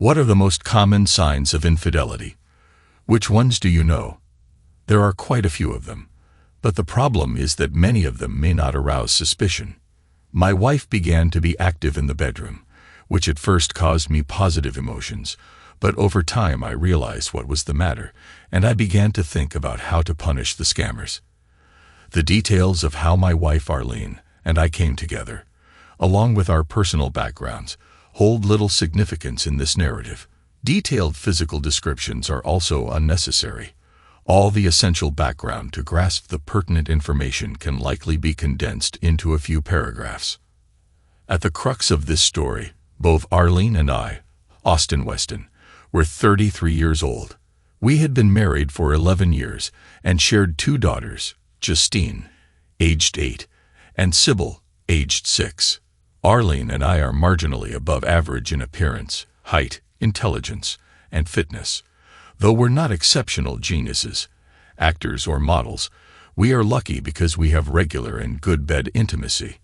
What are the most common signs of infidelity? Which ones do you know? There are quite a few of them, but the problem is that many of them may not arouse suspicion. My wife began to be active in the bedroom, which at first caused me positive emotions, but over time I realized what was the matter, and I began to think about how to punish the scammers. The details of how my wife Arlene and I came together, along with our personal backgrounds, hold little significance in this narrative. Detailed physical descriptions are also unnecessary. All the essential background to grasp the pertinent information can likely be condensed into a few paragraphs. At the crux of this story, both Arlene and I, Austin Weston, were 33 years old. We had been married for 11 years and shared two daughters, Justine, aged 8, and Sybil, aged 6. Arlene and I are marginally above average in appearance, height, intelligence, and fitness. Though we're not exceptional geniuses, actors, or models, we are lucky because we have regular and good bed intimacy.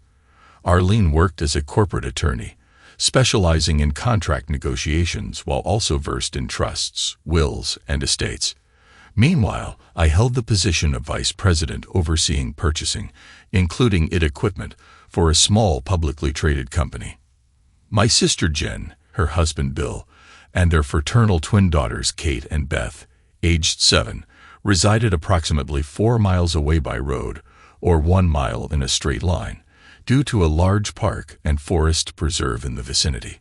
Arlene worked as a corporate attorney, specializing in contract negotiations while also versed in trusts, wills, and estates. Meanwhile, I held the position of vice president overseeing purchasing, including equipment, for a small publicly traded company. My sister Jen, her husband Bill, and their fraternal twin daughters Kate and Beth, aged 7, resided approximately 4 miles away by road, or 1 mile in a straight line, due to a large park and forest preserve in the vicinity.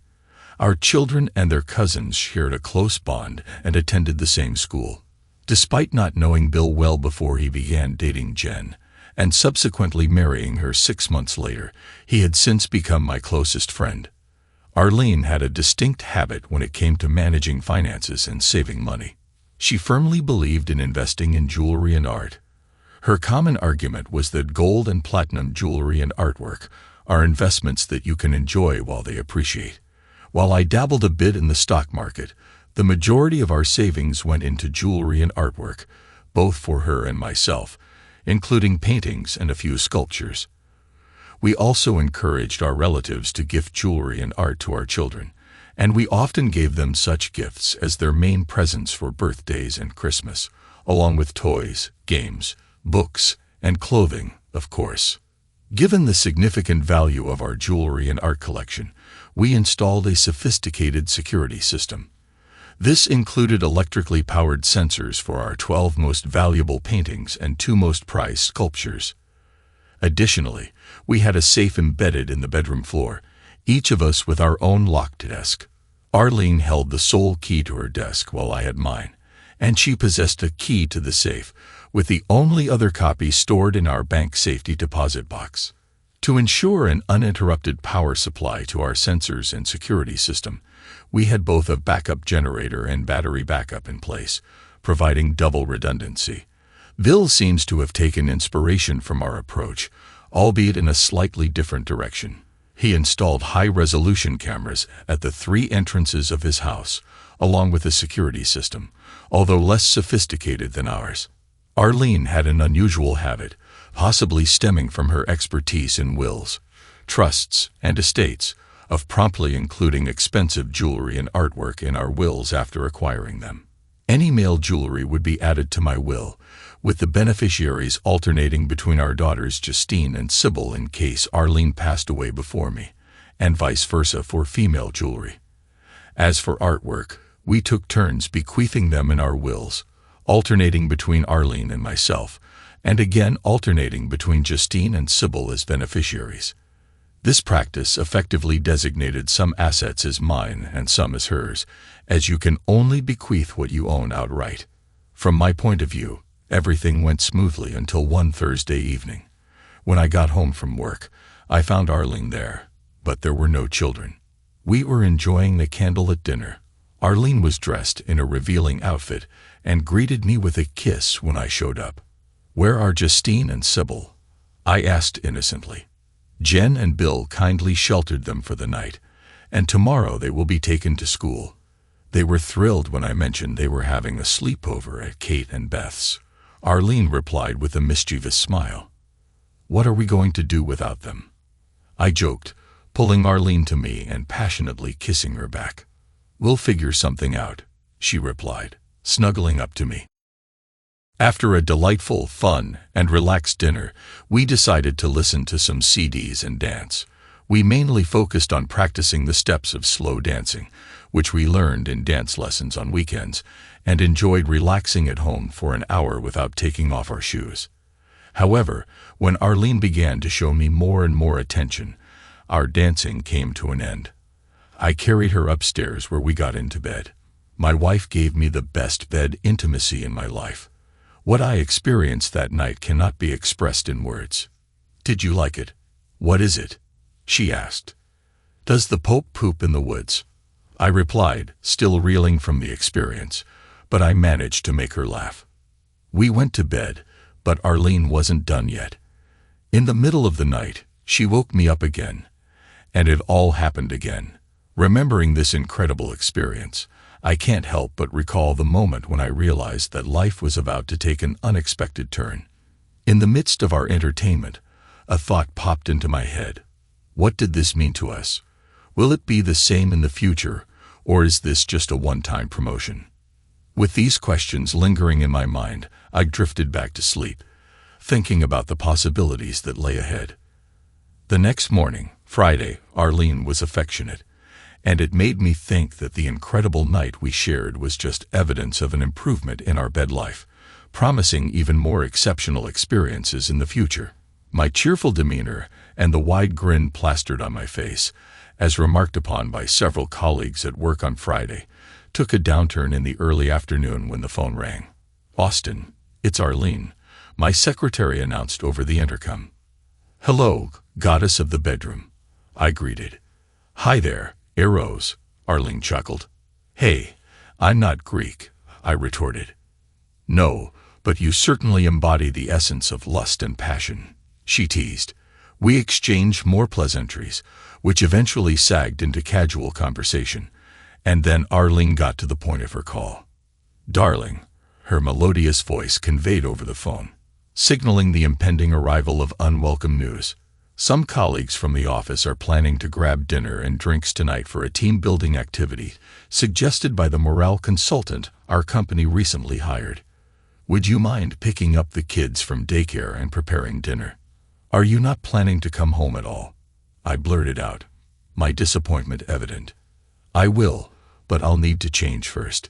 Our children and their cousins shared a close bond and attended the same school. Despite not knowing Bill well before he began dating Jen, and subsequently marrying her 6 months later, he had since become my closest friend. Arlene had a distinct habit when it came to managing finances and saving money. She firmly believed in investing in jewelry and art. Her common argument was that gold and platinum jewelry and artwork are investments that you can enjoy while they appreciate. While I dabbled a bit in the stock market, the majority of our savings went into jewelry and artwork, both for her and myself, including paintings and a few sculptures. We also encouraged our relatives to gift jewelry and art to our children, and we often gave them such gifts as their main presents for birthdays and Christmas, along with toys, games, books, and clothing, of course. Given the significant value of our jewelry and art collection, we installed a sophisticated security system. This included electrically powered sensors for our 12 most valuable paintings and 2 most prized sculptures. Additionally, we had a safe embedded in the bedroom floor, each of us with our own locked desk. Arlene held the sole key to her desk while I had mine, and she possessed a key to the safe, with the only other copy stored in our bank safety deposit box. To ensure an uninterrupted power supply to our sensors and security system, we had both a backup generator and battery backup in place, providing double redundancy. Bill seems to have taken inspiration from our approach, albeit in a slightly different direction. He installed high-resolution cameras at the 3 entrances of his house, along with a security system, although less sophisticated than ours. Arlene had an unusual habit, possibly stemming from her expertise in wills, trusts, and estates, of promptly including expensive jewelry and artwork in our wills after acquiring them. Any male jewelry would be added to my will, with the beneficiaries alternating between our daughters Justine and Sybil in case Arlene passed away before me, and vice versa for female jewelry. As for artwork, we took turns bequeathing them in our wills, alternating between Arlene and myself, and again alternating between Justine and Sybil as beneficiaries. This practice effectively designated some assets as mine and some as hers, as you can only bequeath what you own outright. From my point of view, everything went smoothly until one Thursday evening. When I got home from work, I found Arlene there, but there were no children. We were enjoying the candlelit dinner. Arlene was dressed in a revealing outfit and greeted me with a kiss when I showed up. "Where are Justine and Sybil?" I asked innocently. "Jen and Bill kindly sheltered them for the night, and tomorrow they will be taken to school." They were thrilled when I mentioned they were having a sleepover at Kate and Beth's. Arlene replied with a mischievous smile. "What are we going to do without them?" I joked, pulling Arlene to me and passionately kissing her back. "We'll figure something out," she replied, snuggling up to me. After a delightful, fun, and relaxed dinner, we decided to listen to some CDs and dance. We mainly focused on practicing the steps of slow dancing, which we learned in dance lessons on weekends, and enjoyed relaxing at home for an hour without taking off our shoes. However, when Arlene began to show me more and more attention, our dancing came to an end. I carried her upstairs where we got into bed. My wife gave me the best bed intimacy in my life. What I experienced that night cannot be expressed in words. "Did you like it?" "What is it?" she asked. "Does the Pope poop in the woods?" I replied, still reeling from the experience, but I managed to make her laugh. We went to bed, but Arlene wasn't done yet. In the middle of the night, she woke me up again, and it all happened again. Remembering this incredible experience, I can't help but recall the moment when I realized that life was about to take an unexpected turn. In the midst of our entertainment, a thought popped into my head. What did this mean to us? Will it be the same in the future, or is this just a one-time promotion? With these questions lingering in my mind, I drifted back to sleep, thinking about the possibilities that lay ahead. The next morning, Friday, Arlene was affectionate, and it made me think that the incredible night we shared was just evidence of an improvement in our bed life, promising even more exceptional experiences in the future. My cheerful demeanor and the wide grin plastered on my face, as remarked upon by several colleagues at work on Friday, took a downturn in the early afternoon when the phone rang. "Austin, it's Arlene," my secretary announced over the intercom. "Hello, goddess of the bedroom," I greeted. "Hi there, Eros," Arlene chuckled. "Hey, I'm not Greek," I retorted. "No, but you certainly embody the essence of lust and passion," she teased. We exchanged more pleasantries, which eventually sagged into casual conversation, and then Arlene got to the point of her call. "Darling," her melodious voice conveyed over the phone, signaling the impending arrival of unwelcome news. "Some colleagues from the office are planning to grab dinner and drinks tonight for a team-building activity suggested by the morale consultant our company recently hired. Would you mind picking up the kids from daycare and preparing dinner? Are you not planning to come home at all?" I blurted out, my disappointment evident. "I will, but I'll need to change first.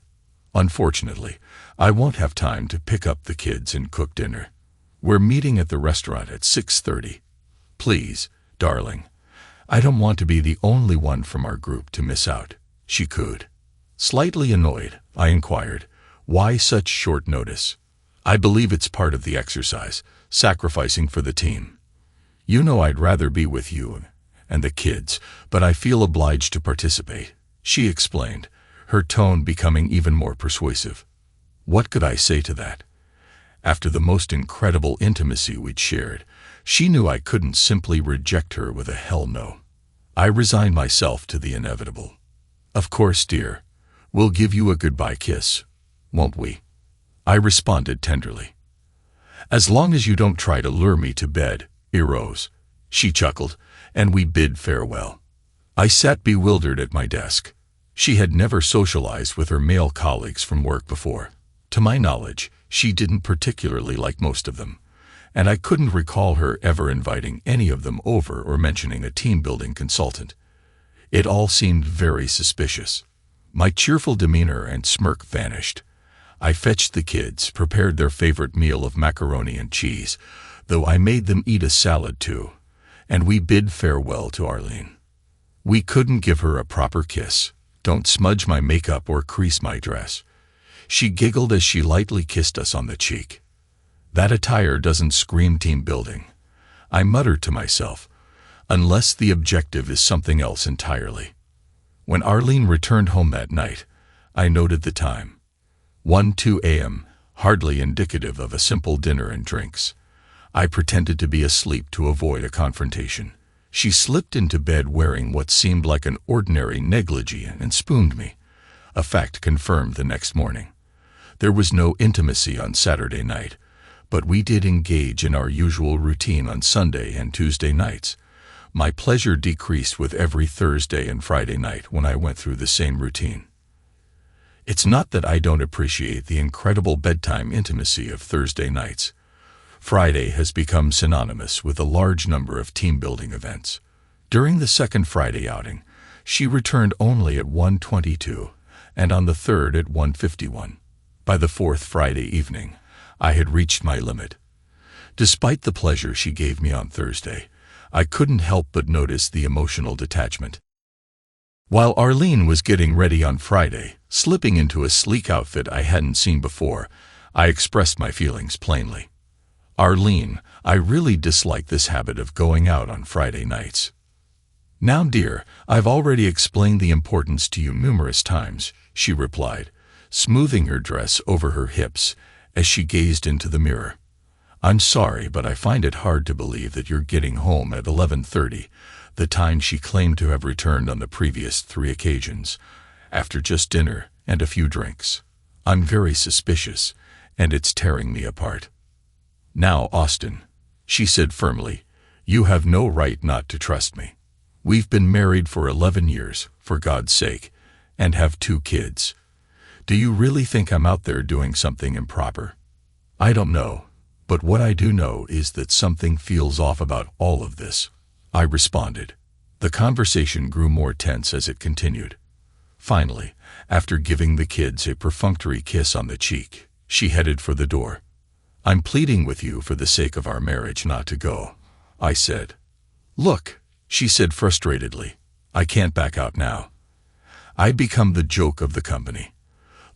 Unfortunately, I won't have time to pick up the kids and cook dinner. We're meeting at the restaurant at 6:30. Please, darling, I don't want to be the only one from our group to miss out," she cooed. Slightly annoyed, I inquired, "Why such short notice?" "I believe it's part of the exercise, sacrificing for the team. You know I'd rather be with you and the kids, but I feel obliged to participate," she explained, her tone becoming even more persuasive. What could I say to that? After the most incredible intimacy we'd shared, she knew I couldn't simply reject her with a hell no. I resigned myself to the inevitable. "Of course, dear. We'll give you a goodbye kiss, won't we?" I responded tenderly. "As long as you don't try to lure me to bed, Eros," she chuckled, and we bid farewell. I sat bewildered at my desk. She had never socialized with her male colleagues from work before. To my knowledge, she didn't particularly like most of them, and I couldn't recall her ever inviting any of them over or mentioning a team-building consultant. It all seemed very suspicious. My cheerful demeanor and smirk vanished. I fetched the kids, prepared their favorite meal of macaroni and cheese, though I made them eat a salad too, and we bid farewell to Arlene. We couldn't give her a proper kiss. "Don't smudge my makeup or crease my dress," she giggled as she lightly kissed us on the cheek. "That attire doesn't scream team building," I muttered to myself, unless the objective is something else entirely. When Arlene returned home that night, I noted the time. 1:02 a.m., hardly indicative of a simple dinner and drinks. I pretended to be asleep to avoid a confrontation. She slipped into bed wearing what seemed like an ordinary negligee and spooned me, a fact confirmed the next morning. There was no intimacy on Saturday night, but we did engage in our usual routine on Sunday and Tuesday nights. My pleasure decreased with every Thursday and Friday night when I went through the same routine. It's not that I don't appreciate the incredible bedtime intimacy of Thursday nights. Friday has become synonymous with a large number of team-building events. During the second Friday outing, she returned only at 1:22, and on the third at 1:51. By the fourth Friday evening, I had reached my limit. Despite the pleasure she gave me on Thursday, I couldn't help but notice the emotional detachment. While Arlene was getting ready on Friday, slipping into a sleek outfit I hadn't seen before, I expressed my feelings plainly. "Arlene, I really dislike this habit of going out on Friday nights." "Now, dear, I've already explained the importance to you numerous times," she replied, smoothing her dress over her hips as she gazed into the mirror. "I'm sorry, but I find it hard to believe that you're getting home at 11:30, the time she claimed to have returned on the previous 3 occasions, after just dinner and a few drinks. I'm very suspicious, and it's tearing me apart." "Now, Austin," she said firmly, "you have no right not to trust me. We've been married for 11 years, for God's sake, and have 2 kids. Do you really think I'm out there doing something improper?" "I don't know, but what I do know is that something feels off about all of this," I responded. The conversation grew more tense as it continued. Finally, after giving the kids a perfunctory kiss on the cheek, she headed for the door. "I'm pleading with you for the sake of our marriage not to go," I said. "Look," she said frustratedly, "I can't back out now. I've become the joke of the company.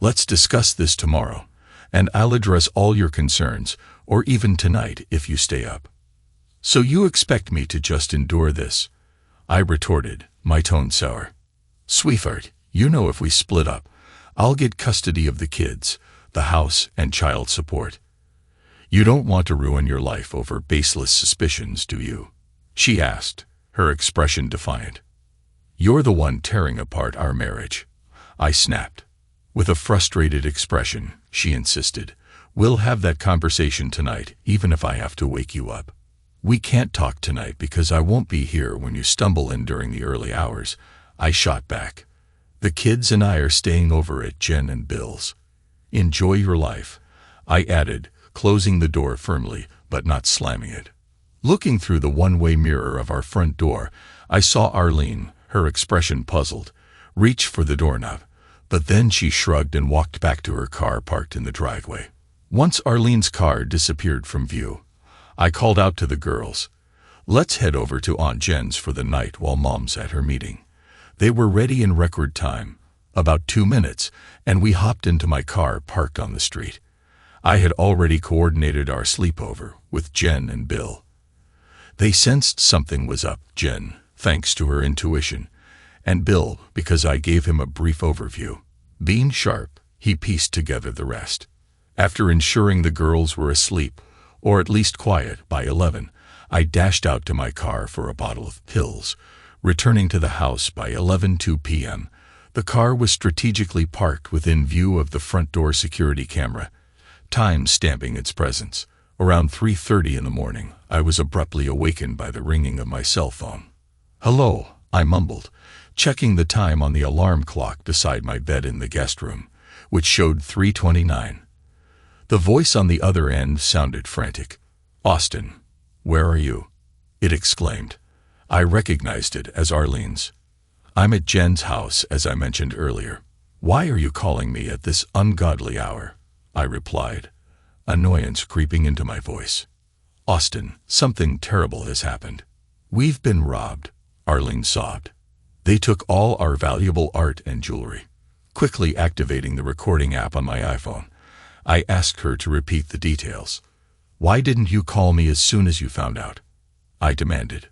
Let's discuss this tomorrow, and I'll address all your concerns, or even tonight if you stay up." "So you expect me to just endure this?" I retorted, my tone sour. "Sweetheart, you know if we split up, I'll get custody of the kids, the house, and child support. You don't want to ruin your life over baseless suspicions, do you?" she asked, her expression defiant. "You're the one tearing apart our marriage," I snapped. With a frustrated expression, she insisted, "We'll have that conversation tonight, even if I have to wake you up." "We can't talk tonight because I won't be here when you stumble in during the early hours," I shot back. "The kids and I are staying over at Jen and Bill's. Enjoy your life," I added, closing the door firmly, but not slamming it. Looking through the one-way mirror of our front door, I saw Arlene, her expression puzzled, reach for the doorknob, but then she shrugged and walked back to her car parked in the driveway. Once Arlene's car disappeared from view, I called out to the girls, "Let's head over to Aunt Jen's for the night while Mom's at her meeting." They were ready in record time, about 2 minutes, and we hopped into my car parked on the street. I had already coordinated our sleepover with Jen and Bill. They sensed something was up, Jen, thanks to her intuition, and Bill, because I gave him a brief overview. Being sharp, he pieced together the rest. After ensuring the girls were asleep, or at least quiet, by 11, I dashed out to my car for a bottle of pills, returning to the house by 11:02 p.m. The car was strategically parked within view of the front door security camera, time stamping its presence. Around 3:30 in the morning, I was abruptly awakened by the ringing of my cell phone. "Hello," I mumbled, checking the time on the alarm clock beside my bed in the guest room, which showed 3:29. The voice on the other end sounded frantic. "Austin, where are you?" it exclaimed. I recognized it as Arlene's. "I'm at Jen's house, as I mentioned earlier. Why are you calling me at this ungodly hour?" I replied, annoyance creeping into my voice. "Austin, something terrible has happened. We've been robbed," Arlene sobbed. "They took all our valuable art and jewelry." Quickly activating the recording app on my iPhone, I asked her to repeat the details. "Why didn't you call me as soon as you found out?" I demanded.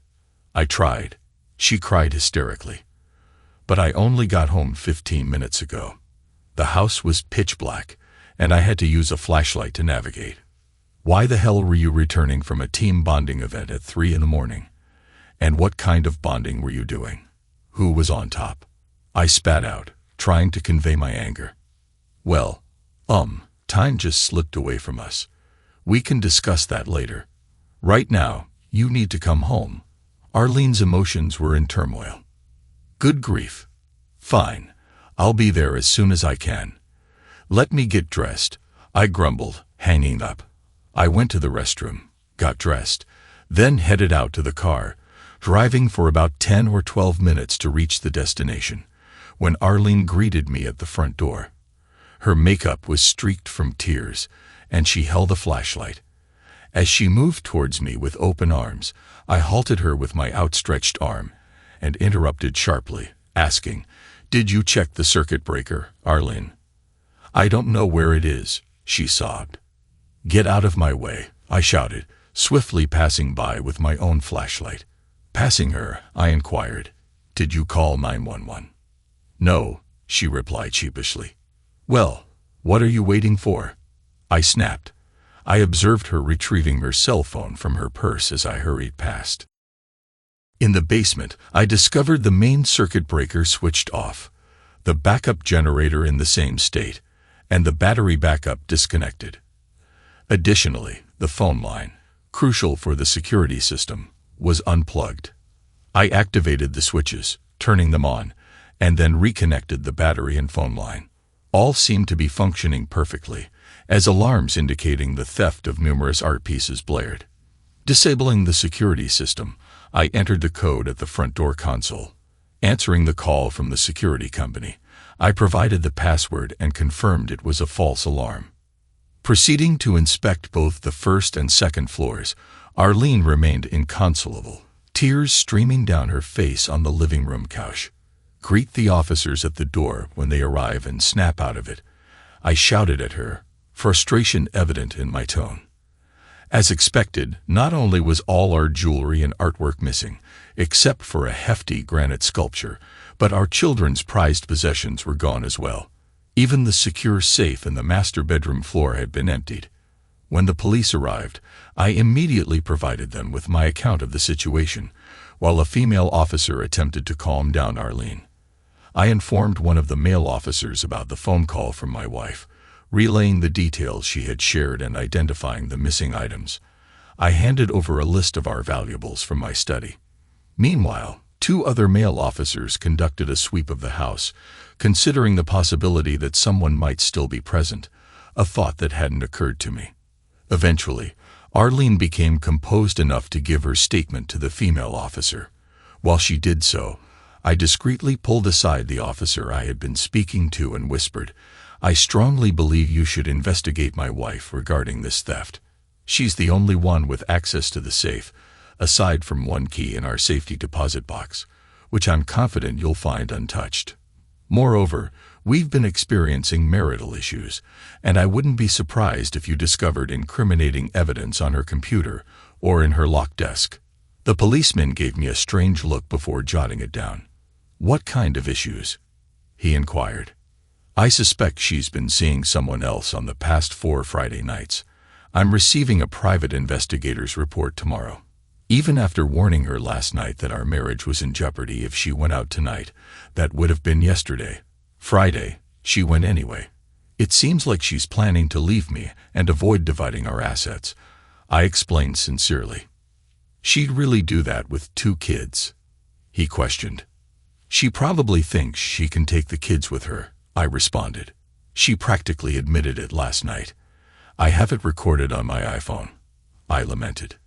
"I tried," she cried hysterically. "But I only got home 15 minutes ago. The house was pitch black, and I had to use a flashlight to navigate. Why the hell were you returning from a team bonding event at 3 in the morning? And what kind of bonding were you doing? Who was on top?" I spat out, trying to convey my anger. "Well, time just slipped away from us. We can discuss that later. Right now, you need to come home." Arlene's emotions were in turmoil. "Good grief. Fine, I'll be there as soon as I can. "Let me get dressed," I grumbled, hanging up. I went to the restroom, got dressed, then headed out to the car, driving for about 10 or 12 minutes to reach the destination, when Arlene greeted me at the front door. Her makeup was streaked from tears, and she held a flashlight. As she moved towards me with open arms, I halted her with my outstretched arm and interrupted sharply, asking, "Did you check the circuit breaker, Arlene?" "I don't know where it is," she sobbed. "Get out of my way," I shouted, swiftly passing by with my own flashlight. Passing her, I inquired, "Did you call 911? "No," she replied sheepishly. "Well, what are you waiting for?" I snapped. I observed her retrieving her cell phone from her purse as I hurried past. In the basement, I discovered the main circuit breaker switched off, the backup generator in the same state, and the battery backup disconnected. Additionally, the phone line, crucial for the security system, was unplugged. I activated the switches, turning them on, and then reconnected the battery and phone line. All seemed to be functioning perfectly, as alarms indicating the theft of numerous art pieces blared. Disabling the security system, I entered the code at the front door console. Answering the call from the security company, I provided the password and confirmed it was a false alarm. Proceeding to inspect both the first and second floors, Arlene remained inconsolable, tears streaming down her face on the living room couch. "Greet the officers at the door when they arrive and snap out of it," I shouted at her, frustration evident in my tone. As expected, not only was all our jewelry and artwork missing, except for a hefty granite sculpture, but our children's prized possessions were gone as well. Even the secure safe in the master bedroom floor had been emptied. When the police arrived, I immediately provided them with my account of the situation, while a female officer attempted to calm down Arlene. I informed one of the male officers about the phone call from my wife, relaying the details she had shared and identifying the missing items. I handed over a list of our valuables from my study. Meanwhile, 2 other male officers conducted a sweep of the house, considering the possibility that someone might still be present, a thought that hadn't occurred to me. Eventually, Arlene became composed enough to give her statement to the female officer. While she did so, I discreetly pulled aside the officer I had been speaking to and whispered, "I strongly believe you should investigate my wife regarding this theft. She's the only one with access to the safe, aside from one key in our safety deposit box, which I'm confident you'll find untouched. Moreover, we've been experiencing marital issues, and I wouldn't be surprised if you discovered incriminating evidence on her computer or in her locked desk." The policeman gave me a strange look before jotting it down. "What kind of issues?" he inquired. "I suspect she's been seeing someone else on the past 4 Friday nights. I'm receiving a private investigator's report tomorrow. Even after warning her last night that our marriage was in jeopardy if she went out tonight, that would have been yesterday. Friday, she went anyway. It seems like she's planning to leave me and avoid dividing our assets," I explained sincerely. "She'd really do that with 2 kids?" he questioned. "She probably thinks she can take the kids with her," I responded. "She practically admitted it last night. I have it recorded on my iPhone," I lamented.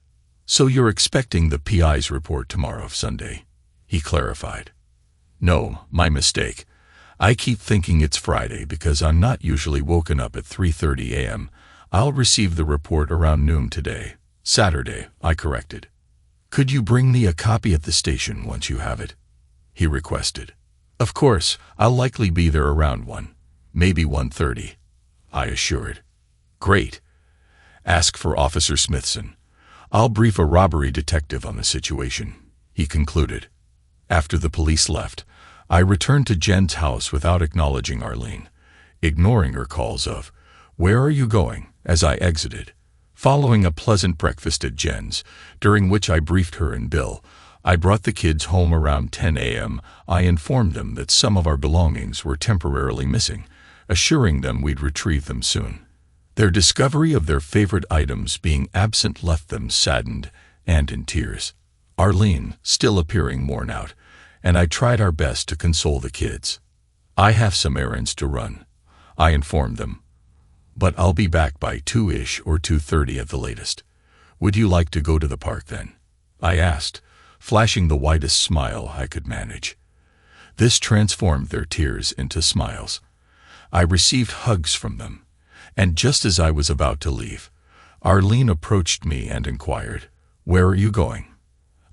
"So you're expecting the PI's report tomorrow, Sunday?" he clarified. "No, my mistake. I keep thinking it's Friday because I'm not usually woken up at 3:30 a.m. I'll receive the report around noon today. Saturday," I corrected. "Could you bring me a copy at the station once you have it?" he requested. "Of course, I'll likely be there around 1, maybe 1:30, I assured. "Great. Ask for Officer Smithson. I'll brief a robbery detective on the situation," he concluded. After the police left, I returned to Jen's house without acknowledging Arlene, ignoring her calls of, "Where are you going?" as I exited. Following a pleasant breakfast at Jen's, during which I briefed her and Bill, I brought the kids home around 10 a.m. I informed them that some of our belongings were temporarily missing, assuring them we'd retrieve them soon. Their discovery of their favorite items being absent left them saddened and in tears. Arlene still appearing worn out, and I tried our best to console the kids. "I have some errands to run. I informed them. "But I'll be back by 2-ish or 2:30 at the latest. Would you like to go to the park then?" I asked, flashing the widest smile I could manage. This transformed their tears into smiles. I received hugs from them, and just as I was about to leave, Arlene approached me and inquired, "Where are you going?"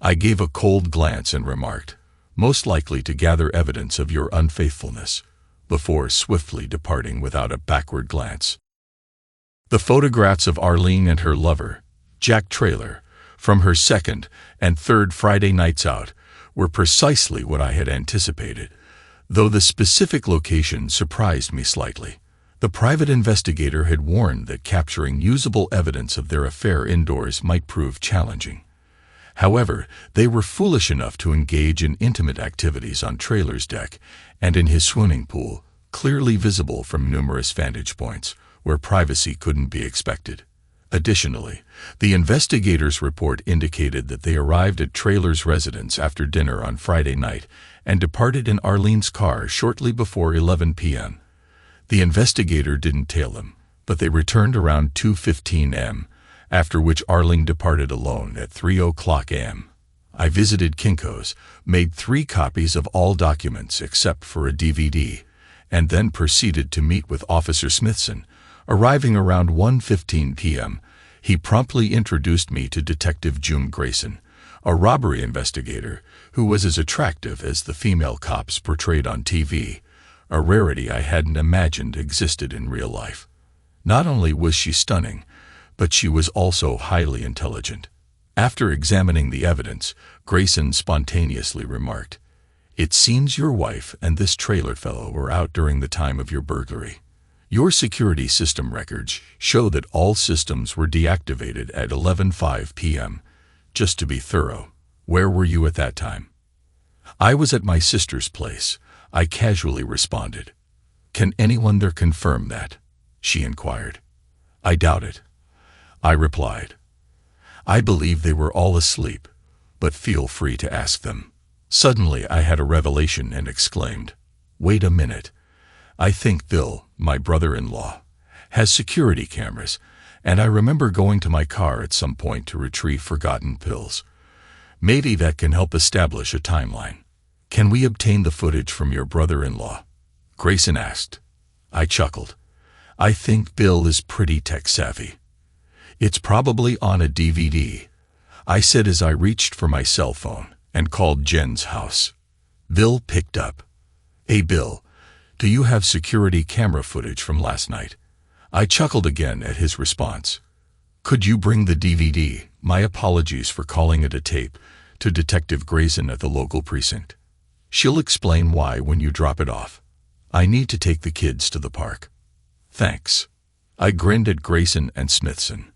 I gave a cold glance and remarked, "Most likely to gather evidence of your unfaithfulness," before swiftly departing without a backward glance. The photographs of Arlene and her lover, Jack Traylor, from her second and third Friday nights out, were precisely what I had anticipated, though the specific location surprised me slightly. The private investigator had warned that capturing usable evidence of their affair indoors might prove challenging. However, they were foolish enough to engage in intimate activities on Traylor's deck and in his swimming pool, clearly visible from numerous vantage points, where privacy couldn't be expected. Additionally, the investigators' report indicated that they arrived at Traylor's residence after dinner on Friday night and departed in Arlene's car shortly before 11 p.m. The investigator didn't tail them, but they returned around 2:15 a.m., after which Arlene departed alone at 3:00 a.m. I visited Kinko's, made 3 copies of all documents except for a DVD, and then proceeded to meet with Officer Smithson. Arriving around 1:15 p.m., he promptly introduced me to Detective June Grayson, a robbery investigator who was as attractive as the female cops portrayed on TV, a rarity I hadn't imagined existed in real life. Not only was she stunning, but she was also highly intelligent. After examining the evidence, Grayson spontaneously remarked, "It seems your wife and this Traylor fellow were out during the time of your burglary. Your security system records show that all systems were deactivated at 11:05 p.m. Just to be thorough, where were you at that time?" "I was at my sister's place," I casually responded. "Can anyone there confirm that?" she inquired. "I doubt it," I replied. "I believe they were all asleep, but feel free to ask them." Suddenly I had a revelation and exclaimed, "Wait a minute. I think Bill, my brother-in-law, has security cameras, and I remember going to my car at some point to retrieve forgotten pills. Maybe that can help establish a timeline." "Can we obtain the footage from your brother-in-law?" Grayson asked. I chuckled. "I think Bill is pretty tech-savvy. It's probably on a DVD," I said as I reached for my cell phone and called Jen's house. Bill picked up. "Hey Bill, do you have security camera footage from last night?" I chuckled again at his response. "Could you bring the DVD? My apologies for calling it a tape," to Detective Grayson at the local precinct. "She'll explain why when you drop it off. I need to take the kids to the park." "Thanks." I grinned at Grayson and Smithson.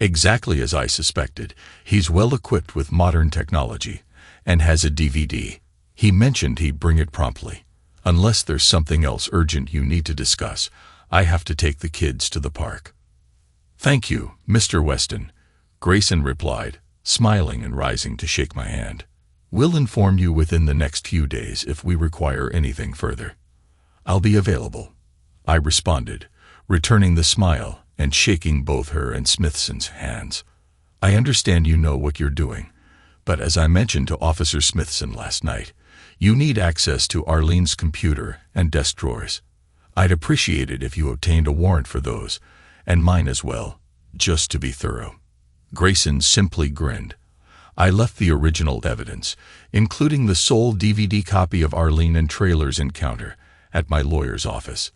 Exactly as I suspected, he's well equipped with modern technology and has a DVD. He mentioned he'd bring it promptly. "Unless there's something else urgent you need to discuss, I have to take the kids to the park." "Thank you, Mr. Weston," Grayson replied, smiling and rising to shake my hand. "We'll inform you within the next few days if we require anything further." "I'll be available," I responded, returning the smile and shaking both her and Smithson's hands. "I understand you know what you're doing, but as I mentioned to Officer Smithson last night, you need access to Arlene's computer and desk drawers. I'd appreciate it if you obtained a warrant for those, and mine as well, just to be thorough." Grayson simply grinned. I left the original evidence, including the sole DVD copy of Arlene and Traylor's encounter, at my lawyer's office.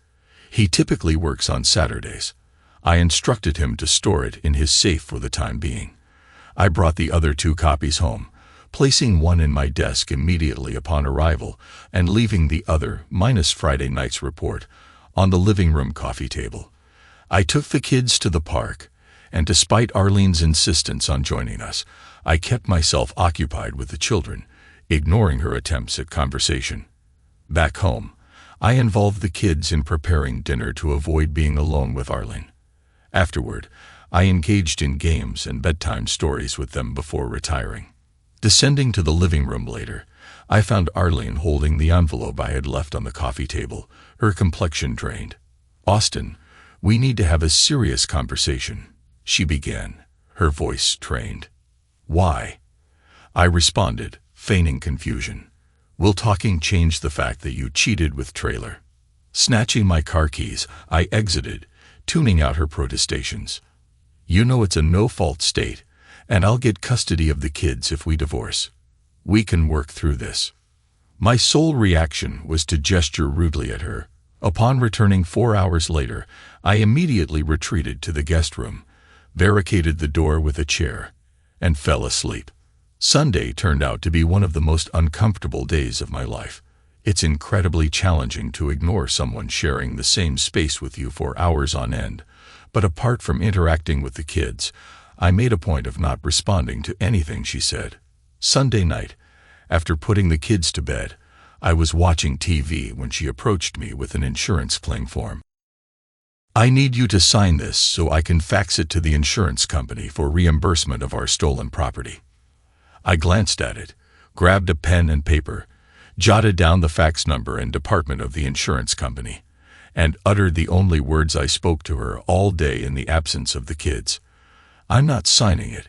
He typically works on Saturdays. I instructed him to store it in his safe for the time being. I brought the other 2 copies home, placing one in my desk immediately upon arrival and leaving the other, minus Friday night's report, on the living room coffee table. I took the kids to the park, and despite Arlene's insistence on joining us, I kept myself occupied with the children, ignoring her attempts at conversation. Back home, I involved the kids in preparing dinner to avoid being alone with Arlene. Afterward, I engaged in games and bedtime stories with them before retiring. Descending to the living room later, I found Arlene holding the envelope I had left on the coffee table, her complexion drained. "Austin, we need to have a serious conversation," she began, her voice strained. "Why?" I responded, feigning confusion. "Will talking change the fact that you cheated with Trailer?" Snatching my car keys, I exited, tuning out her protestations. "You know it's a no-fault state, and I'll get custody of the kids if we divorce. We can work through this." My sole reaction was to gesture rudely at her. Upon returning 4 hours later, I immediately retreated to the guest room, barricaded the door with a chair, and fell asleep. Sunday turned out to be one of the most uncomfortable days of my life. It's incredibly challenging to ignore someone sharing the same space with you for hours on end, but apart from interacting with the kids, I made a point of not responding to anything she said. Sunday night, after putting the kids to bed, I was watching TV when she approached me with an insurance claim form. "I need you to sign this so I can fax it to the insurance company for reimbursement of our stolen property." I glanced at it, grabbed a pen and paper, jotted down the fax number and department of the insurance company, and uttered the only words I spoke to her all day in the absence of the kids. "I'm not signing it,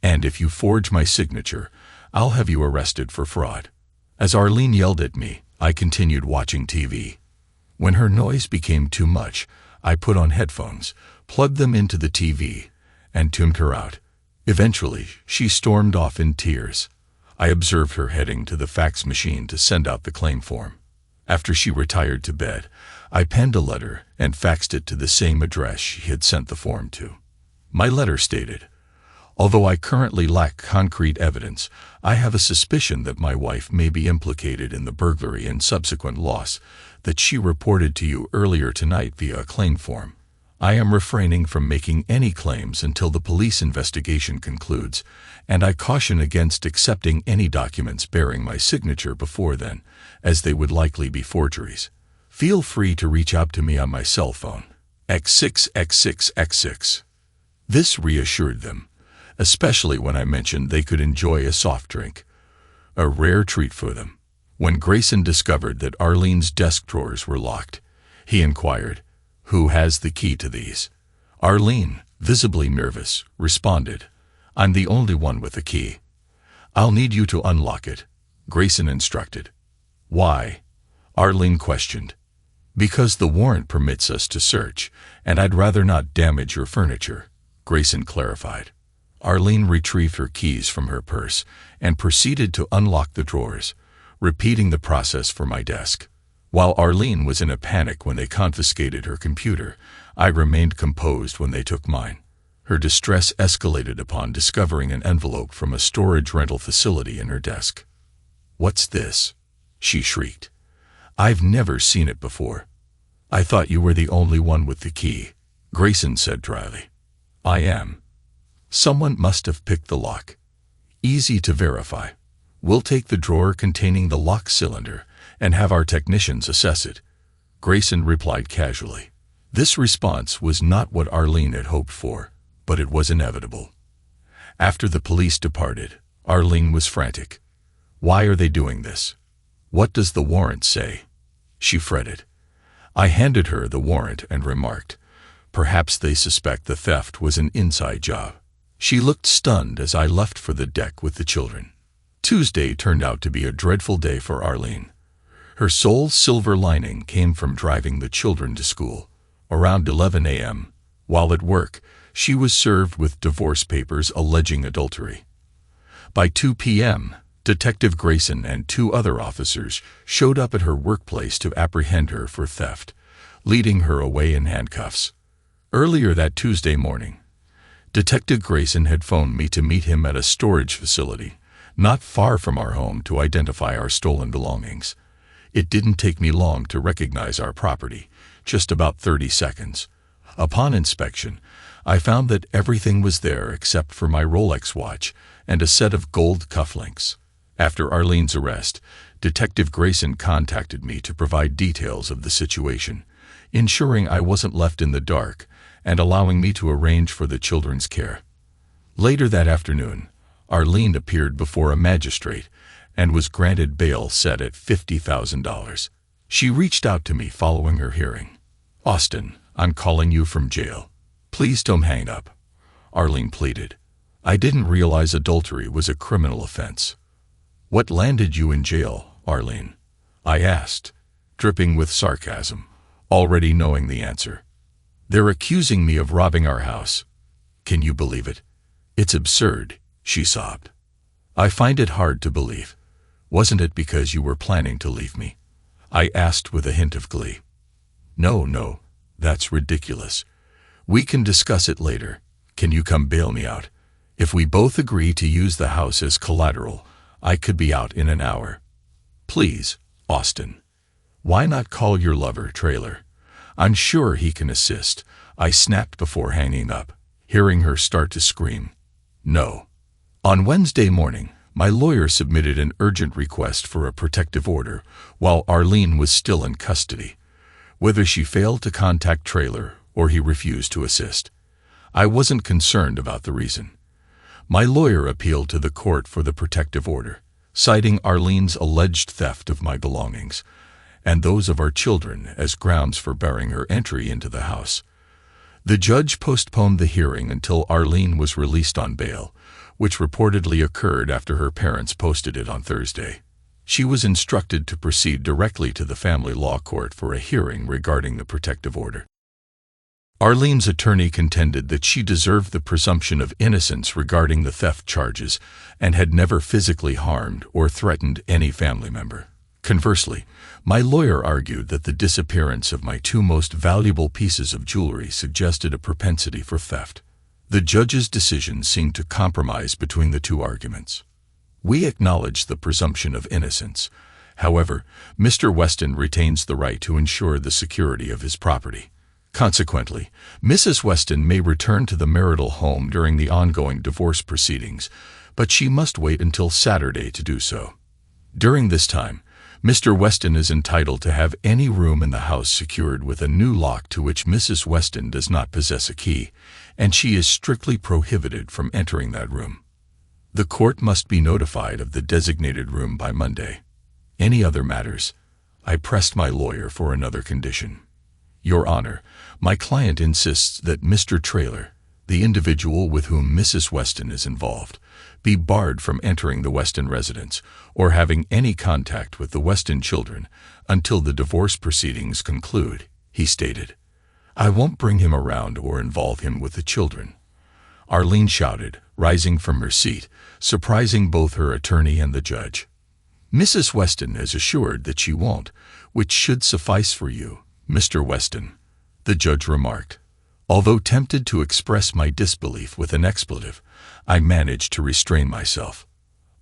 and if you forge my signature, I'll have you arrested for fraud." As Arlene yelled at me, I continued watching TV. When her noise became too much, I put on headphones, plugged them into the TV, and tuned her out. Eventually, she stormed off in tears. I observed her heading to the fax machine to send out the claim form. After she retired to bed, I penned a letter and faxed it to the same address she had sent the form to. My letter stated, "Although I currently lack concrete evidence, I have a suspicion that my wife may be implicated in the burglary and subsequent loss that she reported to you earlier tonight via a claim form. I am refraining from making any claims until the police investigation concludes, and I caution against accepting any documents bearing my signature before then, as they would likely be forgeries. Feel free to reach out to me on my cell phone, X6X6X6. This reassured them, especially when I mentioned they could enjoy a soft drink, a rare treat for them. When Grayson discovered that Arlene's desk drawers were locked, he inquired, "Who has the key to these?" Arlene, visibly nervous, responded, "I'm the only one with the key." "I'll need you to unlock it," Grayson instructed. "Why?" Arlene questioned. "Because the warrant permits us to search, and I'd rather not damage your furniture," Grayson clarified. Arlene retrieved her keys from her purse and proceeded to unlock the drawers, repeating the process for my desk. While Arlene was in a panic when they confiscated her computer, I remained composed when they took mine. Her distress escalated upon discovering an envelope from a storage rental facility in her desk. "What's this?" she shrieked. "I've never seen it before." "I thought you were the only one with the key," Grayson said dryly. "I am. Someone must have picked the lock. Easy to verify. We'll take the drawer containing the lock cylinder and have our technicians assess it," Grayson replied casually. This response was not what Arlene had hoped for, but it was inevitable. After the police departed, Arlene was frantic. "Why are they doing this? What does the warrant say?" she fretted. I handed her the warrant and remarked, "Perhaps they suspect the theft was an inside job." She looked stunned as I left for the deck with the children. Tuesday turned out to be a dreadful day for Arlene. Her sole silver lining came from driving the children to school. Around 11 a.m., while at work, she was served with divorce papers alleging adultery. By 2 p.m., Detective Grayson and 2 other officers showed up at her workplace to apprehend her for theft, leading her away in handcuffs. Earlier that Tuesday morning, Detective Grayson had phoned me to meet him at a storage facility not far from our home to identify our stolen belongings. It didn't take me long to recognize our property, just about 30 seconds. Upon inspection, I found that everything was there except for my Rolex watch and a set of gold cufflinks. After Arlene's arrest, Detective Grayson contacted me to provide details of the situation, ensuring I wasn't left in the dark and allowing me to arrange for the children's care. Later that afternoon, Arlene appeared before a magistrate and was granted bail set at $50,000. She reached out to me following her hearing. Austin, I'm calling you from jail. Please don't hang up. Arlene pleaded. I didn't realize adultery was a criminal offense. What landed you in jail, Arlene? I asked, dripping with sarcasm, already knowing the answer. They're accusing me of robbing our house. Can you believe it? It's absurd, she sobbed. I find it hard to believe. Wasn't it because you were planning to leave me? I asked with a hint of glee. No, that's ridiculous. We can discuss it later. Can you come bail me out? If we both agree to use the house as collateral, I could be out in an hour. Please, Austin. Why not call your lover, Trailer? I'm sure he can assist, I snapped before hanging up, hearing her start to scream. No. On Wednesday morning, my lawyer submitted an urgent request for a protective order while Arlene was still in custody. Whether she failed to contact Trailer or he refused to assist, I wasn't concerned about the reason. My lawyer appealed to the court for the protective order, citing Arlene's alleged theft of my belongings and those of our children as grounds for barring her entry into the house. The judge postponed the hearing until Arlene was released on bail, which reportedly occurred after her parents posted it on Thursday. She was instructed to proceed directly to the family law court for a hearing regarding the protective order. Arlene's attorney contended that she deserved the presumption of innocence regarding the theft charges and had never physically harmed or threatened any family member. Conversely, my lawyer argued that the disappearance of my two most valuable pieces of jewelry suggested a propensity for theft. The judge's decision seemed to compromise between the two arguments. We acknowledge the presumption of innocence. However, Mr. Weston retains the right to ensure the security of his property. Consequently, Mrs. Weston may return to the marital home during the ongoing divorce proceedings, but she must wait until Saturday to do so. During this time, Mr. Weston is entitled to have any room in the house secured with a new lock to which Mrs. Weston does not possess a key, and she is strictly prohibited from entering that room. The court must be notified of the designated room by Monday. Any other matters? I pressed my lawyer for another condition. Your Honor, my client insists that Mr. Trailer, the individual with whom Mrs. Weston is involved, be barred from entering the Weston residence or having any contact with the Weston children until the divorce proceedings conclude, he stated. I won't bring him around or involve him with the children. Arlene shouted, rising from her seat, surprising both her attorney and the judge. Mrs. Weston has assured that she won't, which should suffice for you, Mr. Weston, the judge remarked. Although tempted to express my disbelief with an expletive, I managed to restrain myself.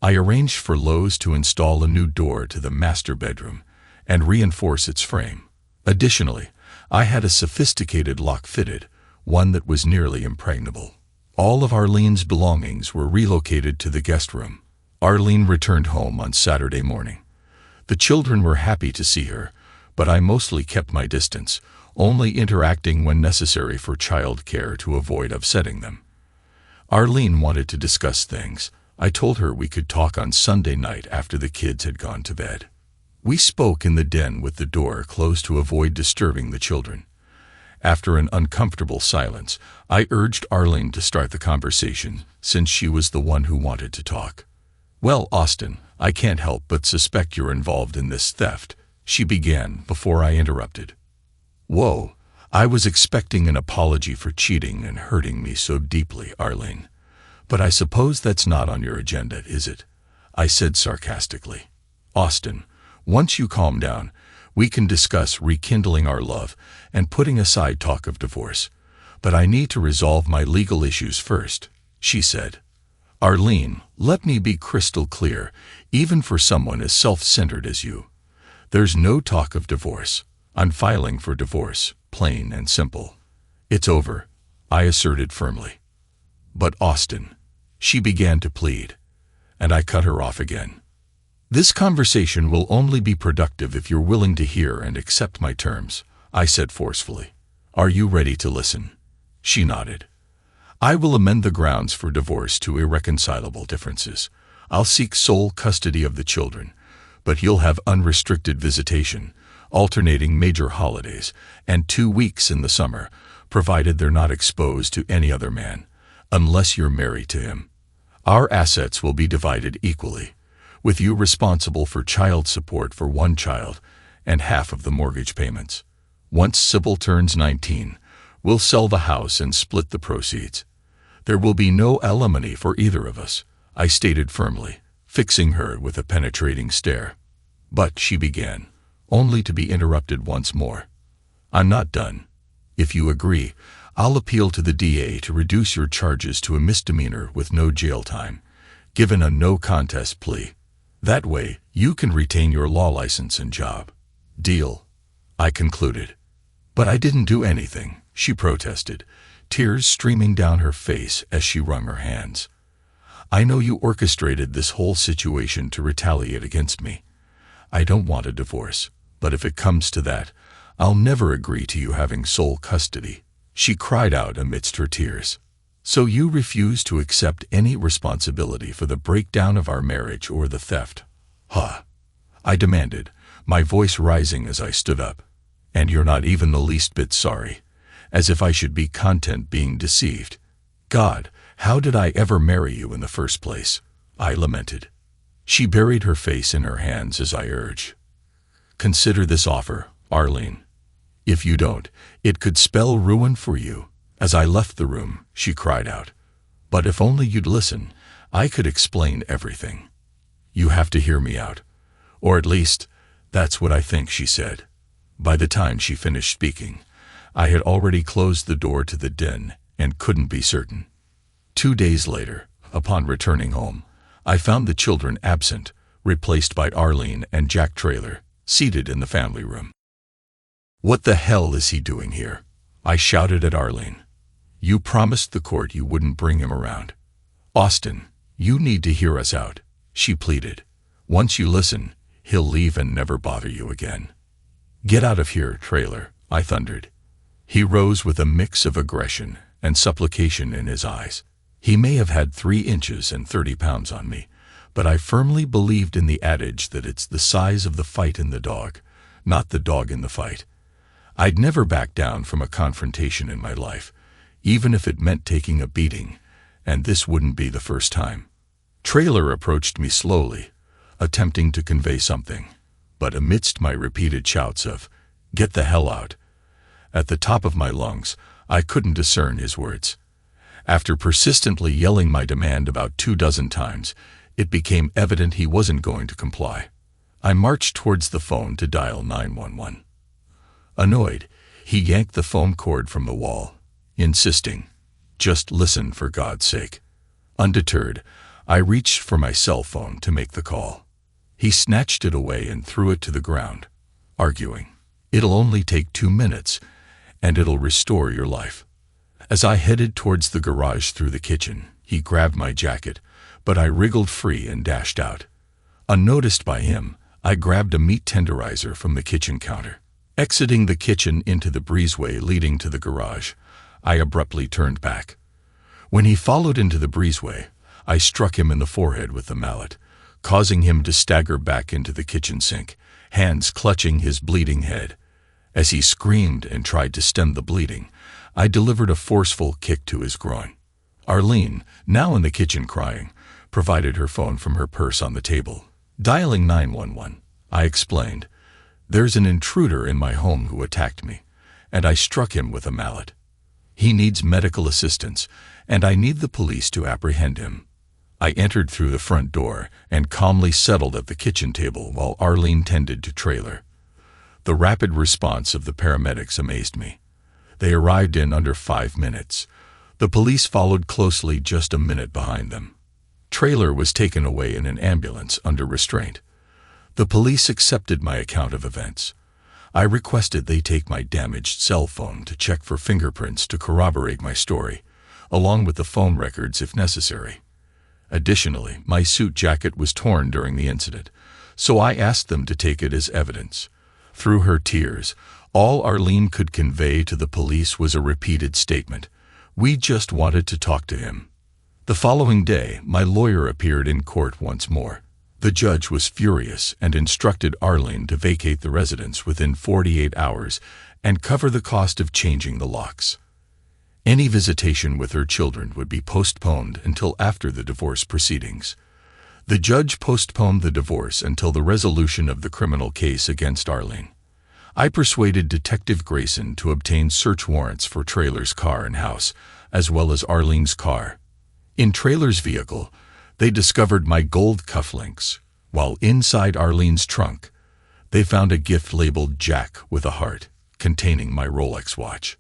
I arranged for Lowe's to install a new door to the master bedroom and reinforce its frame. Additionally, I had a sophisticated lock fitted, one that was nearly impregnable. All of Arlene's belongings were relocated to the guest room. Arlene returned home on Saturday morning. The children were happy to see her, but I mostly kept my distance, only interacting when necessary for child care to avoid upsetting them. Arlene wanted to discuss things. I told her we could talk on Sunday night after the kids had gone to bed. We spoke in the den with the door closed to avoid disturbing the children. After an uncomfortable silence, I urged Arlene to start the conversation, since she was the one who wanted to talk. Well, Austin, I can't help but suspect you're involved in this theft, she began before I interrupted. Whoa, I was expecting an apology for cheating and hurting me so deeply, Arlene. But I suppose that's not on your agenda, is it? I said sarcastically. Austin, once you calm down, we can discuss rekindling our love and putting aside talk of divorce. But I need to resolve my legal issues first, she said. Arlene, let me be crystal clear, even for someone as self-centered as you. There's no talk of divorce. I'm filing for divorce, plain and simple. It's over, I asserted firmly. But Austin, she began to plead, and I cut her off again. This conversation will only be productive if you're willing to hear and accept my terms, I said forcefully. Are you ready to listen? She nodded. I will amend the grounds for divorce to irreconcilable differences. I'll seek sole custody of the children, but you'll have unrestricted visitation, alternating major holidays, and 2 weeks in the summer, provided they're not exposed to any other man, unless you're married to him. Our assets will be divided equally, with you responsible for child support for 1 child and half of the mortgage payments. Once Sybil turns 19, we'll sell the house and split the proceeds. There will be no alimony for either of us, I stated firmly, fixing her with a penetrating stare. But she began, only to be interrupted once more. I'm not done. If you agree, I'll appeal to the DA to reduce your charges to a misdemeanor with no jail time, given a no-contest plea. That way, you can retain your law license and job. Deal? I concluded. But I didn't do anything, she protested, tears streaming down her face as she wrung her hands. I know you orchestrated this whole situation to retaliate against me. I don't want a divorce, but if it comes to that, I'll never agree to you having sole custody, she cried out amidst her tears. So you refuse to accept any responsibility for the breakdown of our marriage or the theft? Huh? I demanded, my voice rising as I stood up. And you're not even the least bit sorry, as if I should be content being deceived. God, how did I ever marry you in the first place? I lamented. She buried her face in her hands as I urged. Consider this offer, Arlene. If you don't, it could spell ruin for you. As I left the room, she cried out. But if only you'd listen, I could explain everything. You have to hear me out. Or at least, that's what I think, she said. By the time she finished speaking, I had already closed the door to the den and couldn't be certain. 2 days later, upon returning home, I found the children absent, replaced by Arlene and Jack Traylor, seated in the family room. What the hell is he doing here? I shouted at Arlene. You promised the court you wouldn't bring him around. Austin, you need to hear us out, she pleaded. Once you listen, he'll leave and never bother you again. Get out of here, Traylor, I thundered. He rose with a mix of aggression and supplication in his eyes. He may have had 3 inches and 30 pounds on me, but I firmly believed in the adage that it's the size of the fight in the dog, not the dog in the fight. I'd never back down from a confrontation in my life, even if it meant taking a beating, and this wouldn't be the first time. Traylor approached me slowly, attempting to convey something, but amidst my repeated shouts of, "Get the hell out," at the top of my lungs, I couldn't discern his words. After persistently yelling my demand about 24 times, it became evident he wasn't going to comply. I marched towards the phone to dial 911. Annoyed, he yanked the phone cord from the wall, insisting, "Just listen for God's sake." Undeterred, I reached for my cell phone to make the call. He snatched it away and threw it to the ground, arguing, "It'll only take 2 minutes, and it'll restore your life." As I headed towards the garage through the kitchen, he grabbed my jacket, but I wriggled free and dashed out. Unnoticed by him, I grabbed a meat tenderizer from the kitchen counter. Exiting the kitchen into the breezeway leading to the garage, I abruptly turned back. When he followed into the breezeway, I struck him in the forehead with the mallet, causing him to stagger back into the kitchen sink, hands clutching his bleeding head. As he screamed and tried to stem the bleeding, I delivered a forceful kick to his groin. Arlene, now in the kitchen crying, provided her phone from her purse on the table. Dialing 911, I explained, "There's an intruder in my home who attacked me, and I struck him with a mallet. He needs medical assistance, and I need the police to apprehend him." I entered through the front door and calmly settled at the kitchen table while Arlene tended to Traylor. The rapid response of the paramedics amazed me. They arrived in under 5 minutes. The police followed closely just a minute behind them. Traylor was taken away in an ambulance under restraint. The police accepted my account of events. I requested they take my damaged cell phone to check for fingerprints to corroborate my story, along with the phone records if necessary. Additionally, my suit jacket was torn during the incident, so I asked them to take it as evidence. Through her tears, all Arlene could convey to the police was a repeated statement, "We just wanted to talk to him." The following day, my lawyer appeared in court once more. The judge was furious and instructed Arlene to vacate the residence within 48 hours and cover the cost of changing the locks. Any visitation with her children would be postponed until after the divorce proceedings. The judge postponed the divorce until the resolution of the criminal case against Arlene. I persuaded Detective Grayson to obtain search warrants for Traylor's car and house, as well as Arlene's car. In Traylor's vehicle, they discovered my gold cufflinks, while inside Arlene's trunk, they found a gift labeled Jack with a heart, containing my Rolex watch.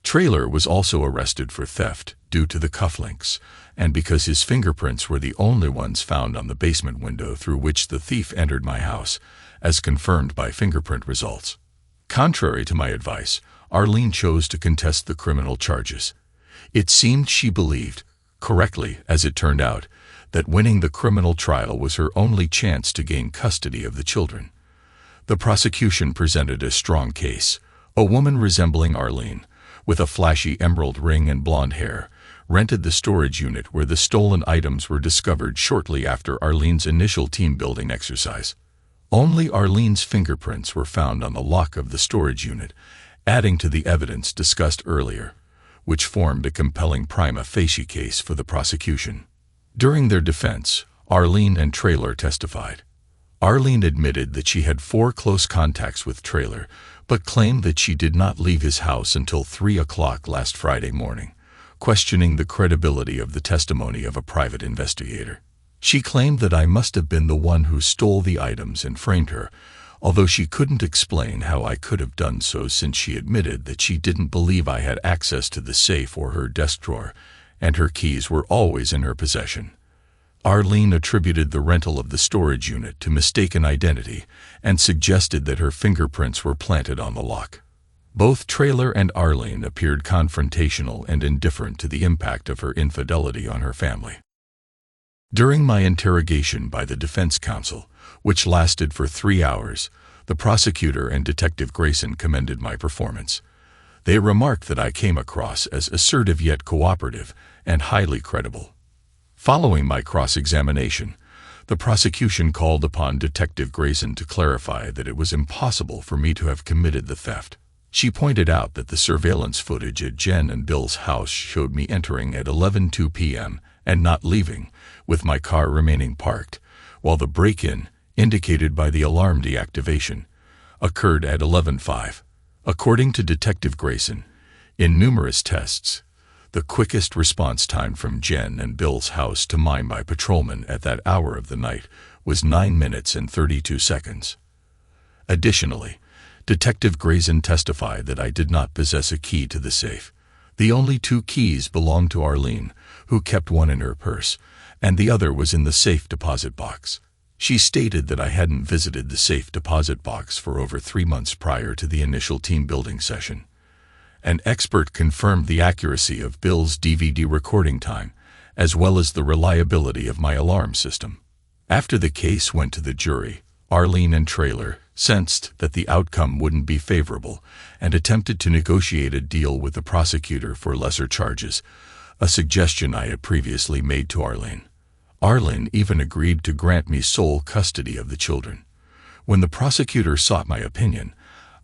Traylor was also arrested for theft due to the cufflinks, and because his fingerprints were the only ones found on the basement window through which the thief entered my house, as confirmed by fingerprint results. Contrary to my advice, Arlene chose to contest the criminal charges. It seemed she believed, correctly as it turned out, that winning the criminal trial was her only chance to gain custody of the children. The prosecution presented a strong case. A woman resembling Arlene, with a flashy emerald ring and blonde hair, rented the storage unit where the stolen items were discovered shortly after Arlene's initial team-building exercise. Only Arlene's fingerprints were found on the lock of the storage unit, adding to the evidence discussed earlier, which formed a compelling prima facie case for the prosecution. During their defense, Arlene and Traylor testified. Arlene admitted that she had 4 close contacts with Traylor, but claimed that she did not leave his house until 3 o'clock last Friday morning, questioning the credibility of the testimony of a private investigator. She claimed that I must have been the one who stole the items and framed her, although she couldn't explain how I could have done so since she admitted that she didn't believe I had access to the safe or her desk drawer, and her keys were always in her possession. Arlene attributed the rental of the storage unit to mistaken identity and suggested that her fingerprints were planted on the lock. Both Traylor and Arlene appeared confrontational and indifferent to the impact of her infidelity on her family. During my interrogation by the defense counsel, which lasted for 3 hours, the prosecutor and Detective Grayson commended my performance. They remarked that I came across as assertive yet cooperative and highly credible. Following my cross-examination, the prosecution called upon Detective Grayson to clarify that it was impossible for me to have committed the theft. She pointed out that the surveillance footage at Jen and Bill's house showed me entering at 11:02 p.m. and not leaving, with my car remaining parked, while the break-in, indicated by the alarm deactivation, occurred at 11:05. According to Detective Grayson, in numerous tests, the quickest response time from Jen and Bill's house to mine by patrolmen at that hour of the night was 9 minutes and 32 seconds. Additionally, Detective Grayson testified that I did not possess a key to the safe. The only 2 keys belonged to Arlene, who kept one in her purse, and the other was in the safe deposit box. She stated that I hadn't visited the safe deposit box for over 3 months prior to the initial team-building session. An expert confirmed the accuracy of Bill's DVD recording time, as well as the reliability of my alarm system. After the case went to the jury, Arlene and Traylor sensed that the outcome wouldn't be favorable and attempted to negotiate a deal with the prosecutor for lesser charges, a suggestion I had previously made to Arlene. Arlene even agreed to grant me sole custody of the children. When the prosecutor sought my opinion,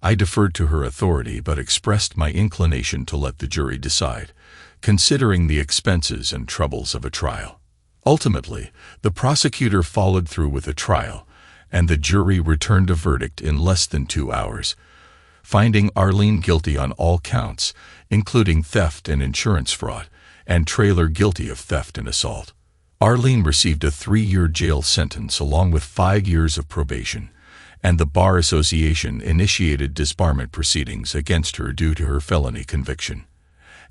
I deferred to her authority but expressed my inclination to let the jury decide, considering the expenses and troubles of a trial. Ultimately, the prosecutor followed through with a trial, and the jury returned a verdict in less than 2 hours, finding Arlene guilty on all counts, including theft and insurance fraud, and Traylor guilty of theft and assault. Arlene received a 3-year jail sentence along with 5 years of probation, and the Bar Association initiated disbarment proceedings against her due to her felony conviction.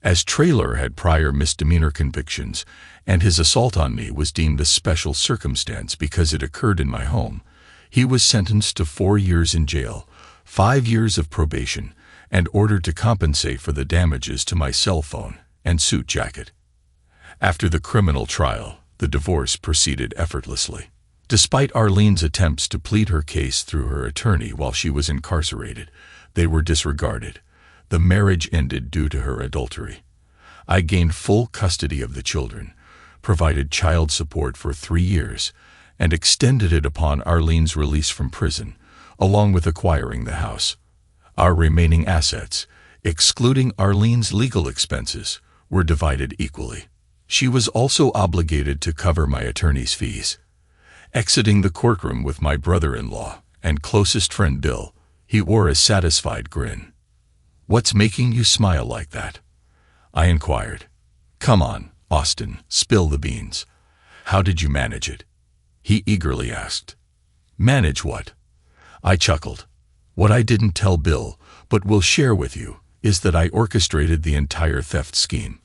As Traylor had prior misdemeanor convictions, and his assault on me was deemed a special circumstance because it occurred in my home, he was sentenced to 4 years in jail, 5 years of probation, and ordered to compensate for the damages to my cell phone and suit jacket. After the criminal trial, the divorce proceeded effortlessly. Despite Arlene's attempts to plead her case through her attorney while she was incarcerated, they were disregarded. The marriage ended due to her adultery. I gained full custody of the children, provided child support for 3 years, and extended it upon Arlene's release from prison, along with acquiring the house. Our remaining assets, excluding Arlene's legal expenses, were divided equally. She was also obligated to cover my attorney's fees. Exiting the courtroom with my brother-in-law and closest friend Bill, he wore a satisfied grin. "What's making you smile like that?" I inquired. "Come on, Austin, spill the beans. How did you manage it?" he eagerly asked. "Manage what?" I chuckled. "What I didn't tell Bill, but will share with you, is that I orchestrated the entire theft scheme.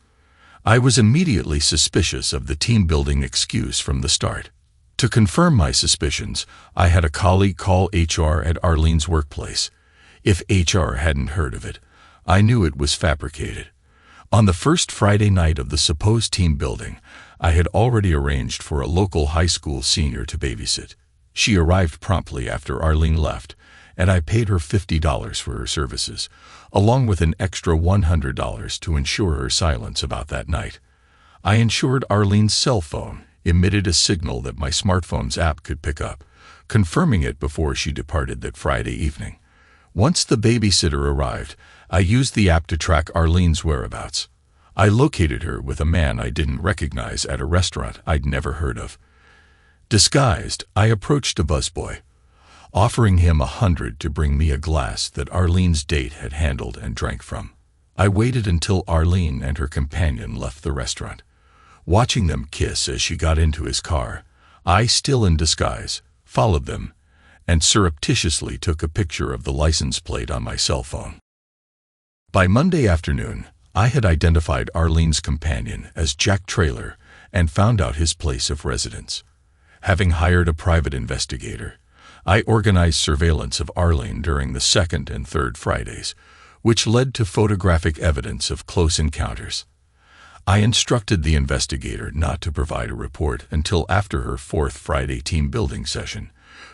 I was immediately suspicious of the team-building excuse from the start. To confirm my suspicions, I had a colleague call HR at Arlene's workplace. If HR hadn't heard of it, I knew it was fabricated. On the first Friday night of the supposed team building, I had already arranged for a local high school senior to babysit. She arrived promptly after Arlene left, and I paid her $50 for her services, along with an extra $100 to ensure her silence about that night. I ensured Arlene's cell phone emitted a signal that my smartphone's app could pick up, confirming it before she departed that Friday evening. Once the babysitter arrived, I used the app to track Arlene's whereabouts. I located her with a man I didn't recognize at a restaurant I'd never heard of. Disguised, I approached a busboy, offering him $100 to bring me a glass that Arlene's date had handled and drank from. I waited until Arlene and her companion left the restaurant. Watching them kiss as she got into his car, I, still in disguise, followed them and surreptitiously took a picture of the license plate on my cell phone. By Monday afternoon, I had identified Arlene's companion as Jack Traylor and found out his place of residence. Having hired a private investigator, I organized surveillance of Arlene during the second and third Fridays, which led to photographic evidence of close encounters. I instructed the investigator not to provide a report until after her fourth Friday team-building session,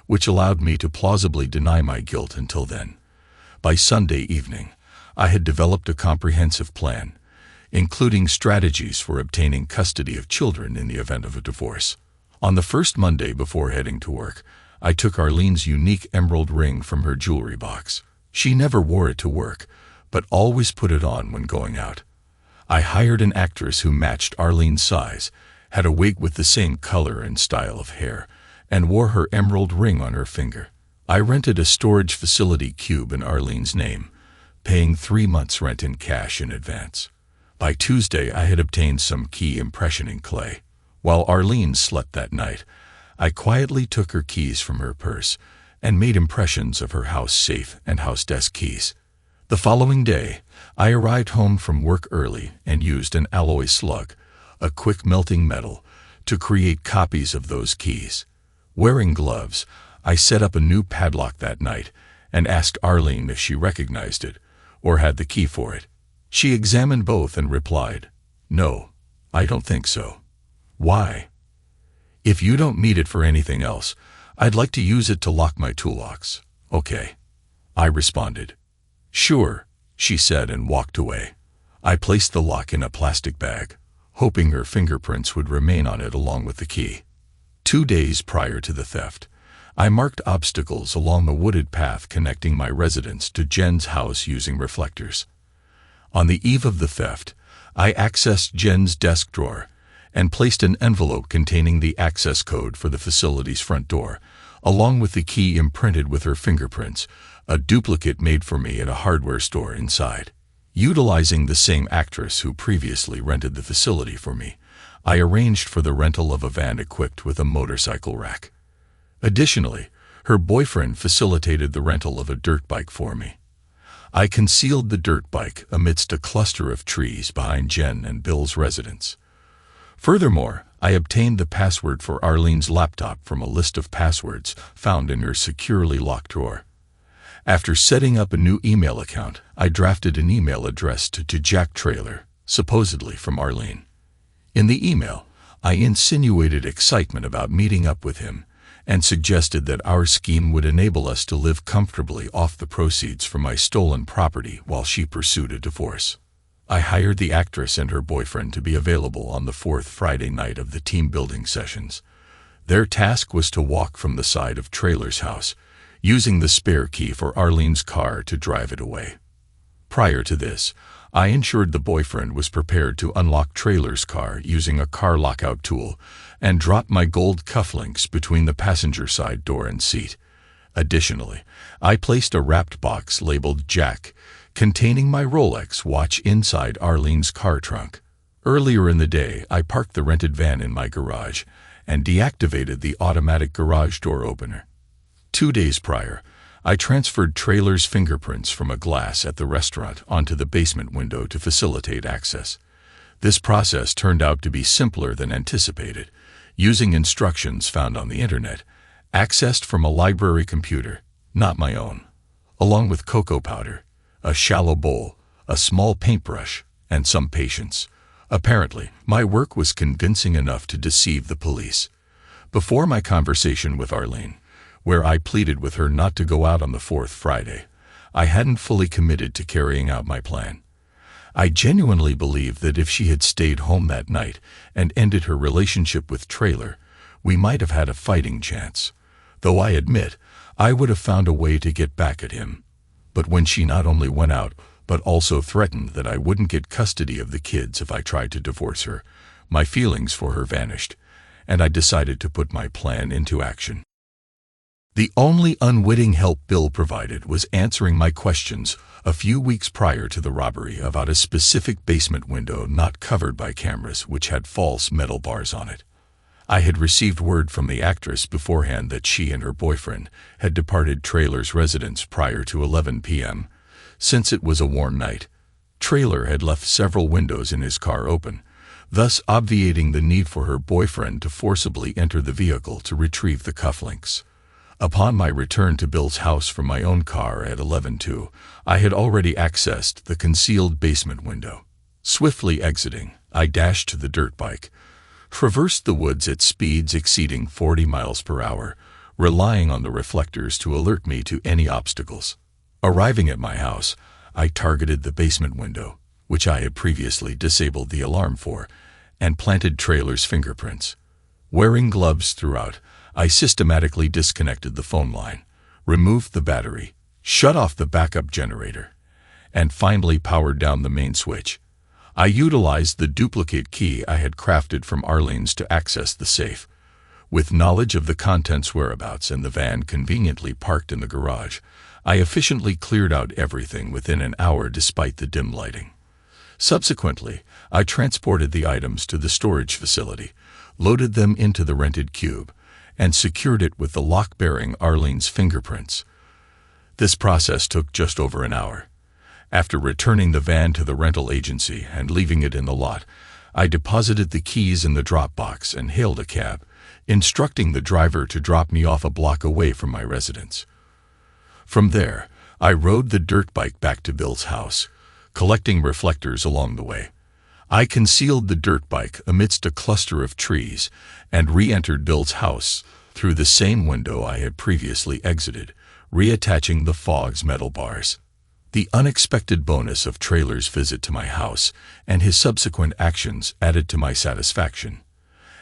which allowed me to plausibly deny my guilt until then. By Sunday evening, I had developed a comprehensive plan, including strategies for obtaining custody of children in the event of a divorce. On the first Monday before heading to work, I took Arlene's unique emerald ring from her jewelry box. She never wore it to work, but always put it on when going out. I hired an actress who matched Arlene's size, had a wig with the same color and style of hair, and wore her emerald ring on her finger. I rented a storage facility cube in Arlene's name, paying 3 months' rent in cash in advance. By Tuesday, I had obtained some key impressioning clay. While Arlene slept that night, I quietly took her keys from her purse and made impressions of her house safe and house desk keys. The following day, I arrived home from work early and used an alloy slug, a quick melting metal, to create copies of those keys. Wearing gloves, I set up a new padlock that night and asked Arlene if she recognized it or had the key for it. She examined both and replied, "No, I don't think so." "Why?" "If you don't need it for anything else, I'd like to use it to lock my tool locks." "Okay," I responded. "Sure," she said and walked away. I placed the lock in a plastic bag, hoping her fingerprints would remain on it along with the key. 2 days prior to the theft, I marked obstacles along the wooded path connecting my residence to Jen's house using reflectors. On the eve of the theft, I accessed Jen's desk drawer and placed an envelope containing the access code for the facility's front door, along with the key imprinted with her fingerprints, a duplicate made for me at a hardware store inside. Utilizing the same actress who previously rented the facility for me, I arranged for the rental of a van equipped with a motorcycle rack. Additionally, her boyfriend facilitated the rental of a dirt bike for me. I concealed the dirt bike amidst a cluster of trees behind Jen and Bill's residence. Furthermore, I obtained the password for Arlene's laptop from a list of passwords found in her securely locked drawer. After setting up a new email account, I drafted an email addressed to Jack Traylor, supposedly from Arlene. In the email, I insinuated excitement about meeting up with him and suggested that our scheme would enable us to live comfortably off the proceeds from my stolen property while she pursued a divorce. I hired the actress and her boyfriend to be available on the fourth Friday night of the team-building sessions. Their task was to walk from the side of Trailer's house, using the spare key for Arlene's car to drive it away. Prior to this, I ensured the boyfriend was prepared to unlock Trailer's car using a car lockout tool and drop my gold cufflinks between the passenger side door and seat. Additionally, I placed a wrapped box labeled Jack, containing my Rolex watch inside Arlene's car trunk. Earlier in the day, I parked the rented van in my garage and deactivated the automatic garage door opener. 2 days prior, I transferred Trailer's fingerprints from a glass at the restaurant onto the basement window to facilitate access. This process turned out to be simpler than anticipated, using instructions found on the internet, accessed from a library computer, not my own, along with cocoa powder, a shallow bowl, a small paintbrush, and some patience. Apparently, my work was convincing enough to deceive the police. Before my conversation with Arlene, where I pleaded with her not to go out on the 4th Friday, I hadn't fully committed to carrying out my plan. I genuinely believed that if she had stayed home that night and ended her relationship with Trailer, we might have had a fighting chance. Though I admit, I would have found a way to get back at him. But when she not only went out, but also threatened that I wouldn't get custody of the kids if I tried to divorce her, my feelings for her vanished, and I decided to put my plan into action. The only unwitting help Bill provided was answering my questions a few weeks prior to the robbery about a specific basement window not covered by cameras which had false metal bars on it. I had received word from the actress beforehand that she and her boyfriend had departed Trailer's residence prior to 11 p.m. Since it was a warm night, Trailer had left several windows in his car open, thus obviating the need for her boyfriend to forcibly enter the vehicle to retrieve the cufflinks. Upon my return to Bill's house from my own car at 11:02, I had already accessed the concealed basement window. Swiftly exiting, I dashed to the dirt bike, traversed the woods at speeds exceeding 40 miles per hour, relying on the reflectors to alert me to any obstacles. Arriving at my house, I targeted the basement window, which I had previously disabled the alarm for, and planted Trailer's fingerprints. Wearing gloves throughout, I systematically disconnected the phone line, removed the battery, shut off the backup generator, and finally powered down the main switch. I utilized the duplicate key I had crafted from Arlene's to access the safe. With knowledge of the contents' whereabouts and the van conveniently parked in the garage, I efficiently cleared out everything within an hour despite the dim lighting. Subsequently, I transported the items to the storage facility, loaded them into the rented cube, and secured it with the lock bearing Arlene's fingerprints. This process took just over an hour. After returning the van to the rental agency and leaving it in the lot, I deposited the keys in the drop box and hailed a cab, instructing the driver to drop me off a block away from my residence. From there, I rode the dirt bike back to Bill's house, collecting reflectors along the way. I concealed the dirt bike amidst a cluster of trees and re-entered Bill's house through the same window I had previously exited, reattaching the fog's metal bars. The unexpected bonus of Trailer's visit to my house and his subsequent actions added to my satisfaction.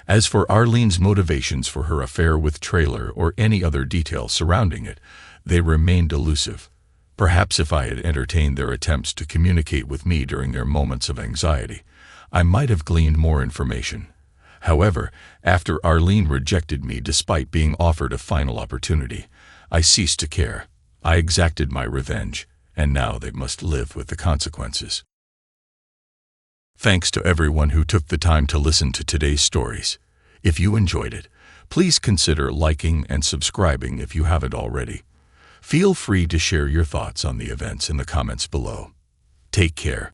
As for Arlene's motivations for her affair with Trailer or any other detail surrounding it, they remained elusive. Perhaps if I had entertained their attempts to communicate with me during their moments of anxiety, I might have gleaned more information. However, after Arlene rejected me despite being offered a final opportunity, I ceased to care. I exacted my revenge, and now they must live with the consequences. Thanks to everyone who took the time to listen to today's stories. If you enjoyed it, please consider liking and subscribing if you haven't already. Feel free to share your thoughts on the events in the comments below. Take care.